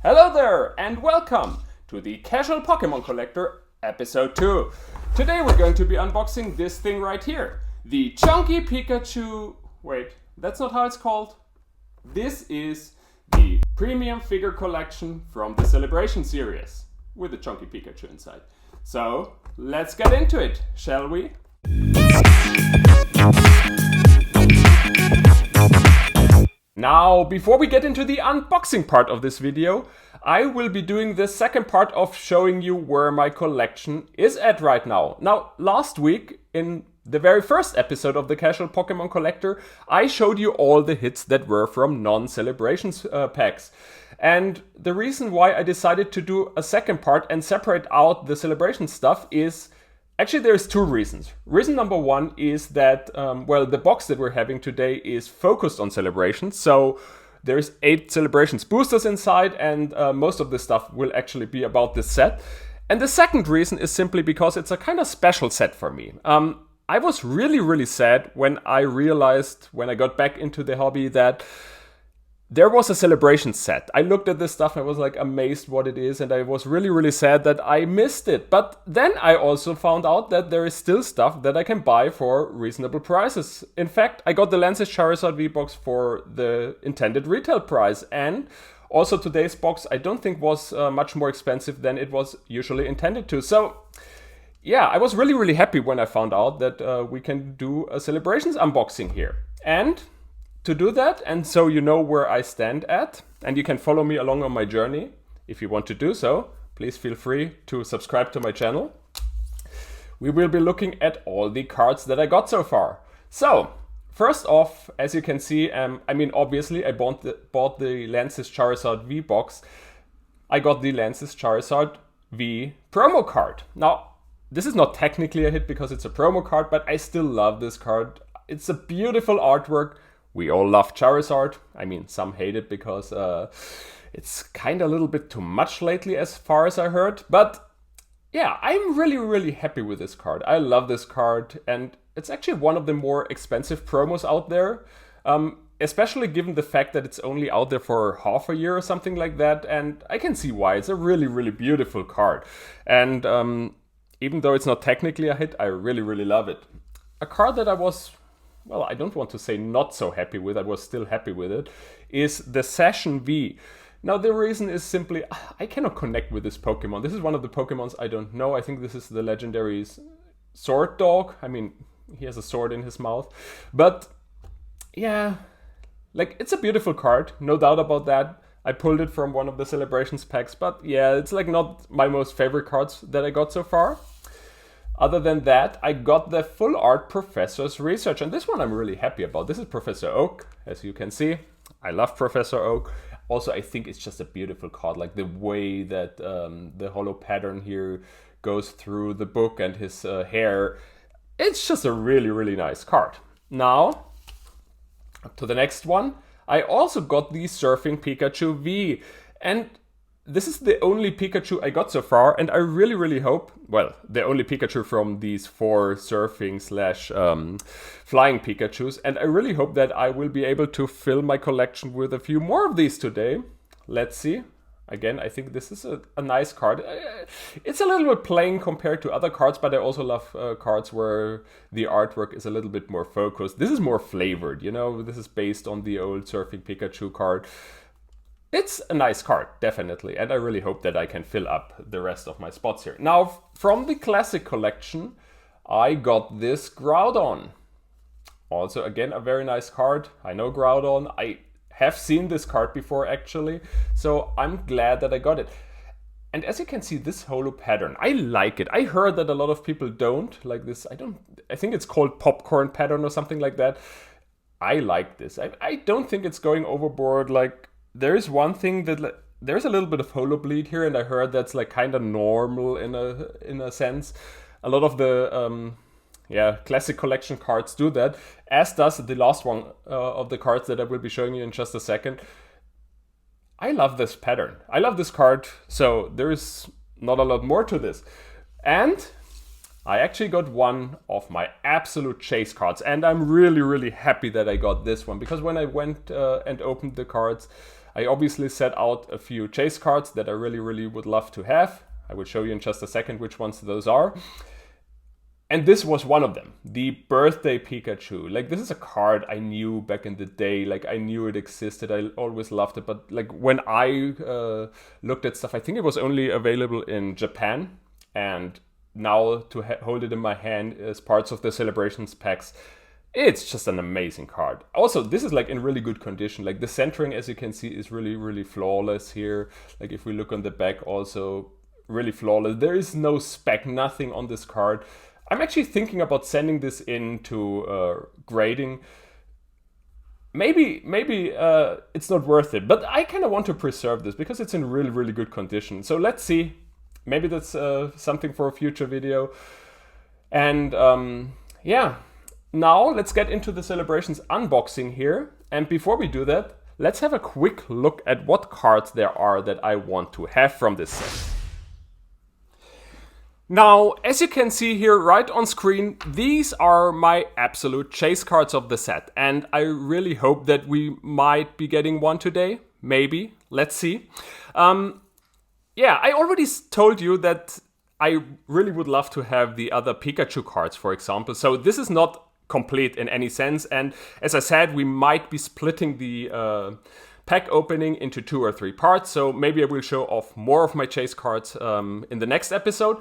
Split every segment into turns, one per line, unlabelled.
Hello there and welcome to the Casual Pokemon Collector episode 2. Today we're going to be unboxing this thing right here. The Chunky Pikachu... Wait, that's not how it's called. This is the premium figure collection from the Celebration series with the Chunky Pikachu inside. So, let's get into it, shall we? Now, before we get into the unboxing part of this video, I will be doing the second part of showing you where my collection is at right now. Now, last week, in the very first episode of the Casual Pokemon Collector, I showed you all the hits that were from non-Celebrations packs. And the reason why I decided to do a second part and separate out the Celebration stuff is... Actually, there's two reasons. Reason number one is that, the box that we're having today is focused on Celebrations. So there's 8 Celebrations boosters inside, and most of the stuff will actually be about this set. And the second reason is simply because it's a kind of special set for me. I was really sad when I realized, when I got back into the hobby, that there was a Celebration set. I looked at this stuff and I was like amazed what it is, and I was really sad that I missed it. But then I also found out that there is still stuff that I can buy for reasonable prices. In fact, I got the Lance's Charizard V-Box for the intended retail price, and also today's box I don't think was much more expensive than it was usually intended to. So yeah, I was really happy when I found out that we can do a Celebrations unboxing here. And to do that, and so you know where I stand at, and you can follow me along on my journey. If you want to do so, please feel free to subscribe to my channel. We will be looking at all the cards that I got so far. So, first off, as you can see, obviously I bought the Lance's Charizard V-Box. I got the Lance's Charizard V promo card. Now, this is not technically a hit because it's a promo card, but I still love this card. It's a beautiful artwork. We all love Charizard. Some hate it because it's kind of a little bit too much lately as far as I heard. But yeah, I'm really happy with this card. I love this card, and it's actually one of the more expensive promos out there. Especially given the fact that it's only out there for half a year or something like that. And I can see why. It's a really beautiful card. And even though it's not technically a hit, I really love it. A card that I was... I don't want to say not so happy with, I was still happy with it, is the Zacian V. Now, the reason is simply, I cannot connect with this Pokemon. This is one of the Pokemons I don't know. I think this is the legendary Sword Dog. He has a sword in his mouth. But, yeah, it's a beautiful card, no doubt about that. I pulled it from one of the Celebrations packs, but yeah, it's not my most favorite cards that I got so far. Other than that, I got the Full Art Professor's Research, and this one I'm really happy about. This is Professor Oak, as you can see. I love Professor Oak. Also, I think it's just a beautiful card, the way that the holo pattern here goes through the book and his hair. It's just a really nice card. Now, up to the next one. I also got the Surfing Pikachu V, and this is the only Pikachu I got so far, and I really hope, the only Pikachu from these 4 surfing / flying Pikachus, and I really hope that I will be able to fill my collection with a few more of these today. Let's see. Again, I think this is a nice card. It's a little bit plain compared to other cards, but I also love cards where the artwork is a little bit more focused. This is more flavored, This is based on the old Surfing Pikachu card. It's a nice card, definitely, and I really hope that I can fill up the rest of my spots here. Now, from the Classic Collection, I got this Groudon. Also, again, a very nice card. I know Groudon. I have seen this card before, actually, so I'm glad that I got it. And as you can see, this holo pattern, I like it. I heard that a lot of people don't like this. I think it's called popcorn pattern or something like that. I like this. I don't think it's going overboard. There is one thing that there's a little bit of holo bleed here, and I heard that's kind of normal in a sense. A lot of the Classic Collection cards do that, as does the last one of the cards that I will be showing you in just a second. I love this pattern. I love this card, so there is not a lot more to this. And I actually got one of my absolute chase cards, and I'm really happy that I got this one, because when I went and opened the cards, I obviously set out a few chase cards that I really would love to have. I will show you in just a second which ones those are. And this was one of them, the Birthday Pikachu. Like, this is a card I knew back in the day. Like, I knew it existed. I always loved it. But like, when I looked at stuff, I think it was only available in Japan. And now to hold it in my hand as parts of the Celebrations packs, it's just an amazing card. Also, this is like in really good condition. Like, the centering, as you can see, is really flawless here. Like, if we look on the back, also really flawless. There is no spec, nothing on this card. I'm actually thinking about sending this into grading. Maybe it's not worth it, but I kind of want to preserve this because it's in really good condition. So let's see. Maybe that's something for a future video. And yeah, now let's get into the Celebrations unboxing here. And before we do that, let's have a quick look at what cards there are that I want to have from this set. Now, as you can see here right on screen, these are my absolute chase cards of the set. And I really hope that we might be getting one today. Maybe. Let's see. Yeah, I already told you that I really would love to have the other Pikachu cards, for example. So this is not complete in any sense. And as I said, we might be splitting the pack opening into 2 or 3 parts. So maybe I will show off more of my chase cards in the next episode.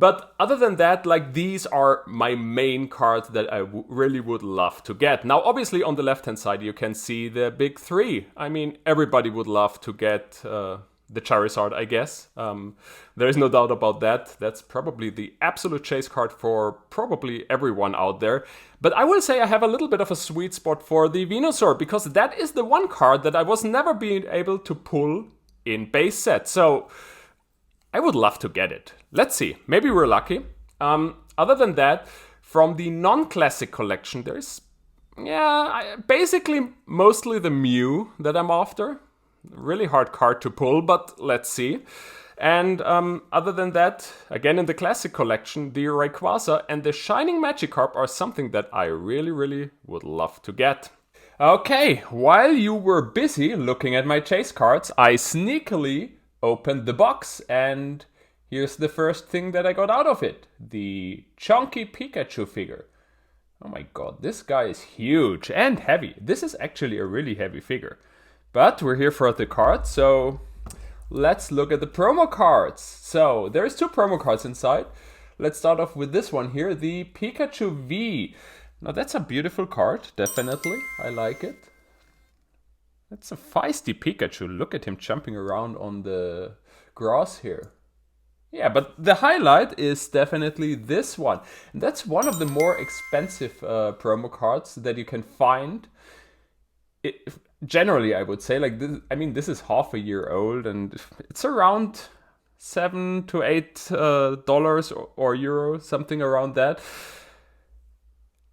But other than that, like, these are my main cards that I really would love to get. Now, obviously, on the left-hand side, you can see the big 3. I mean, everybody would love to get the Charizard, I guess. There is no doubt about that. That's probably the absolute chase card for probably everyone out there. But I will say I have a little bit of a sweet spot for the Venusaur, because that is the one card that I was never being able to pull in base set. So I would love to get it. Let's see. Maybe we're lucky. Other than that, from the non-classic collection, there's, basically mostly the Mew that I'm after. Really hard card to pull, but let's see. And other than that, again in the classic collection, the Rayquaza and the Shining Magikarp are something that I really would love to get. Okay, while you were busy looking at my chase cards, I sneakily opened the box, and here's the first thing that I got out of it. The chunky Pikachu figure. Oh my god, this guy is huge and heavy. This is actually a really heavy figure. But we're here for the cards, so let's look at the promo cards. So there's 2 promo cards inside. Let's start off with this one here, the Pikachu V. Now that's a beautiful card, definitely. I like it. That's a feisty Pikachu. Look at him jumping around on the grass here. Yeah, but the highlight is definitely this one. And that's one of the more expensive promo cards that you can find. Generally, I would say, like, this, I mean, this is half a year old, and it's around $7 to $8 or euro, something around that.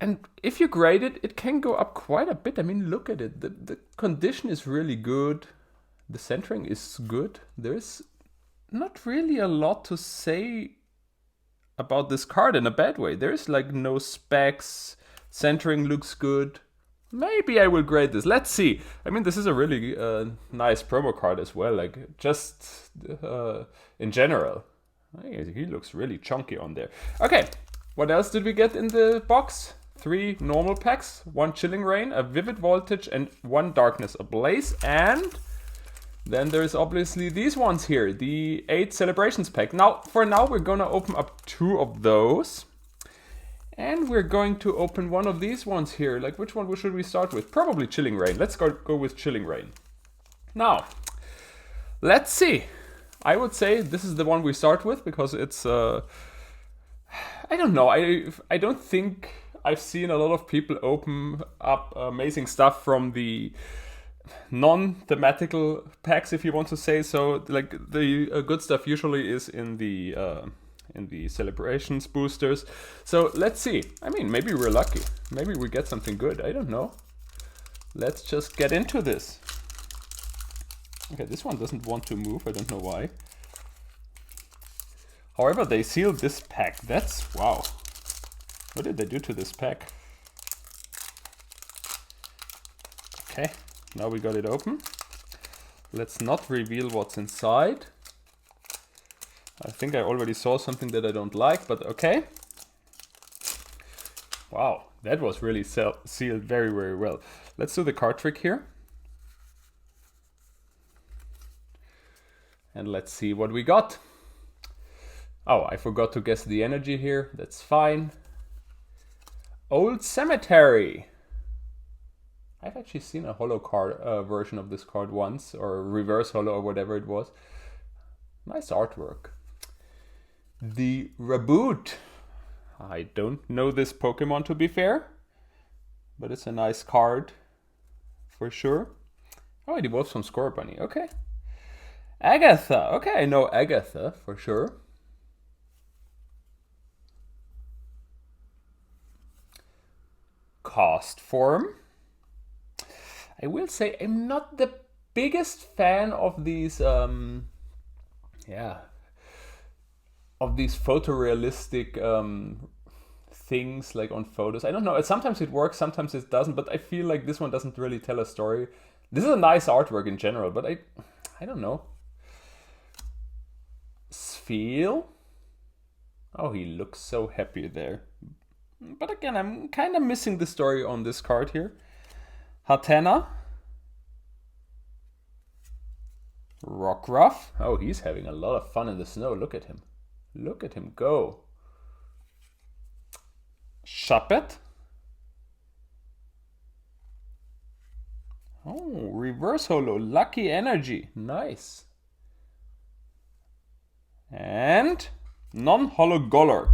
And if you grade it, it can go up quite a bit. I mean, look at it. The condition is really good. The centering is good. There's not really a lot to say about this card in a bad way. There's like no specs. Centering looks good. Maybe I will grade this. Let's see. I mean, this is a really nice promo card as well. Like, just in general. He looks really chunky on there. Okay, what else did we get in the box? 3 normal packs, 1 Chilling Reign, a Vivid Voltage, and 1 Darkness Ablaze. And then there's obviously these ones here, the 8 Celebrations pack. Now, for now, we're gonna open up 2 of those. And we're going to open one of these ones here. Like, which one should we start with? Probably Chilling Reign. Let's go with Chilling Reign. Now, let's see. I would say this is the one we start with because it's, I don't know. I don't think I've seen a lot of people open up amazing stuff from the non-thematical packs, if you want to say so. Like, the good stuff usually is in the Celebrations boosters. So let's see. I mean, maybe we're lucky. Maybe we get something good. I don't know. Let's just get into this. Okay, this one doesn't want to move. I don't know why. However, they sealed this pack. That's, wow. What did they do to this pack? Okay, now we got it open. Let's not reveal what's inside. I think I already saw something that I don't like, but okay. Wow, that was really sealed very, very well. Let's do the card trick here. And let's see what we got. Oh, I forgot to guess the energy here. That's fine. Old Cemetery. I've actually seen a holo card version of this card once, or reverse holo or whatever it was. Nice artwork. The Raboot. I don't know this Pokemon, to be fair, but it's a nice card for sure. Oh, it evolves from Scorbunny. Okay. Agatha. Okay, I know Agatha for sure. Castform. I will say I'm not the biggest fan of these, of these photorealistic things like on photos. I don't know. Sometimes it works, sometimes it doesn't. But I feel like this one doesn't really tell a story. This is a nice artwork in general, but I don't know. Spheal. Oh, he looks so happy there. But again, I'm kind of missing the story on this card here. Hatenna. Rockruff. Oh, he's having a lot of fun in the snow. Look at him. Look at him go. Shuppet. Oh, reverse holo. Lucky Energy. Nice. And non-holo Golurk.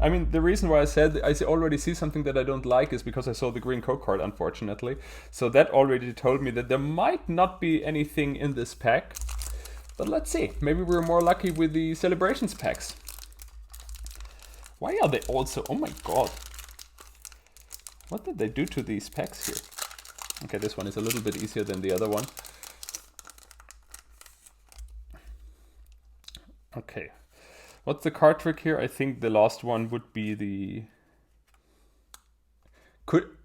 I mean, the reason why I said I already see something that I don't like is because I saw the green code card, unfortunately. So that already told me that there might not be anything in this pack. But let's see. Maybe we're more lucky with the celebrations packs. Why are they also... Oh my god. What did they do to these packs here? Okay, this one is a little bit easier than the other one. Okay. What's the card trick here? I think the last one would be the...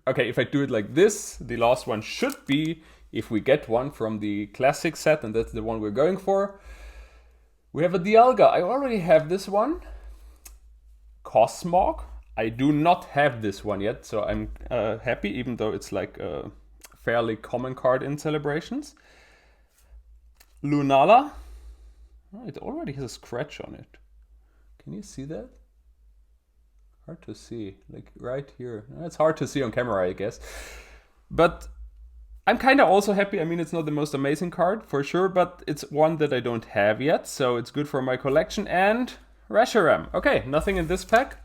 Okay, if I do it like this, the last one should be, if we get one from the classic set, and that's the one we're going for. We have a Dialga. I already have this one. Cosmog. I do not have this one yet, so I'm happy, even though it's like a fairly common card in celebrations. Lunala. Oh, it already has a scratch on it. Can you see that? Hard to see, like right here. It's hard to see on camera, I guess. But I'm kind of also happy. I mean, it's not the most amazing card, for sure, but it's one that I don't have yet, so it's good for my collection. And Reshiram. Okay, nothing in this pack.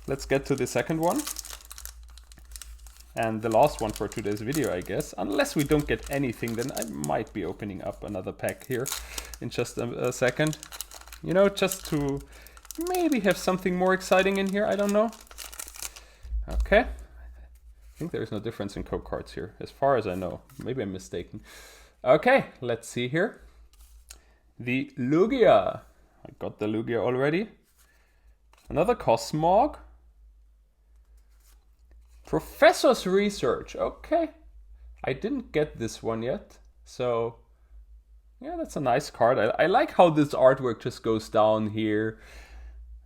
Let's get to the second one. And the last one for today's video, I guess. Unless we don't get anything, then I might be opening up another pack here in just a second. You know, just to maybe have something more exciting in here, I don't know. Okay. I think there is no difference in code cards here, as far as I know. Maybe I'm mistaken. Okay, let's see here. The Lugia. I got the Lugia already. Another Cosmog. Professor's Research. Okay. I didn't get this one yet, so... yeah, that's a nice card. I like how this artwork just goes down here.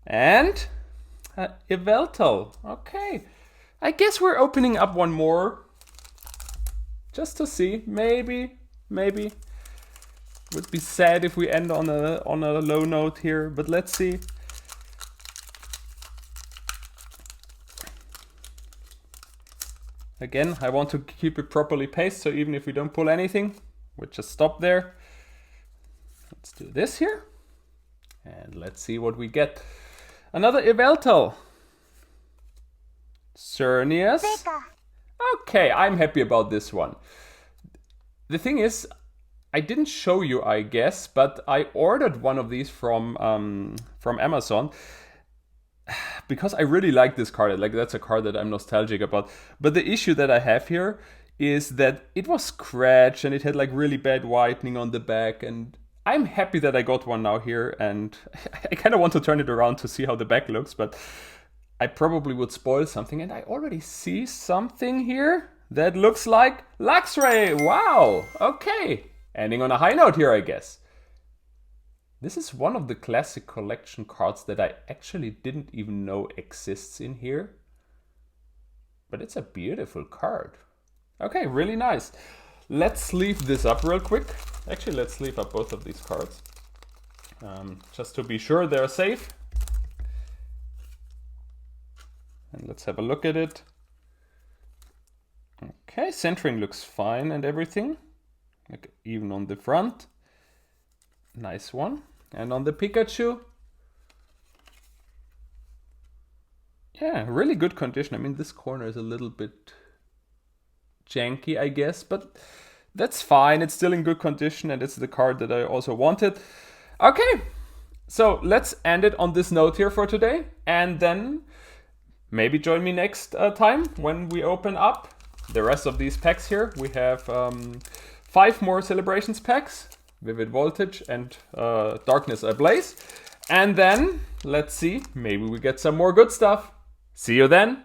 And Yveltal. Okay. I guess we're opening up one more. Just to see. Maybe. Would be sad if we end on a low note here, but let's see. Again, I want to keep it properly paced, so even if we don't pull anything, we'll just stop there. Let's do this here. And let's see what we get. Another Yveltal. Xerneas. Okay, I'm happy about this one. The thing is, I didn't show you, I guess, but I ordered one of these from Amazon because I really like this card. Like, that's a card that I'm nostalgic about. But the issue that I have here is that it was scratched and it had like really bad whitening on the back, and I'm happy that I got one now here, and I kind of want to turn it around to see how the back looks, but I probably would spoil something, and I already see something here that looks like Luxray. Wow, okay. Ending on a high note here, I guess. This is one of the classic collection cards that I actually didn't even know exists in here. But it's a beautiful card. Okay, really nice. Let's sleeve this up real quick. Actually, let's sleeve up both of these cards. Just to be sure they're safe. And let's have a look at it. Okay, centering looks fine and everything. Like even on the front. Nice one. And on the Pikachu. Yeah, really good condition. I mean, this corner is a little bit janky, I guess, but that's fine. It's still in good condition, and it's the card that I also wanted. Okay, so let's end it on this note here for today, and then maybe join me next time when we open up the rest of these packs here. We have 5 more Celebrations packs, Vivid Voltage and Darkness Ablaze. And then, let's see, maybe we get some more good stuff. See you then!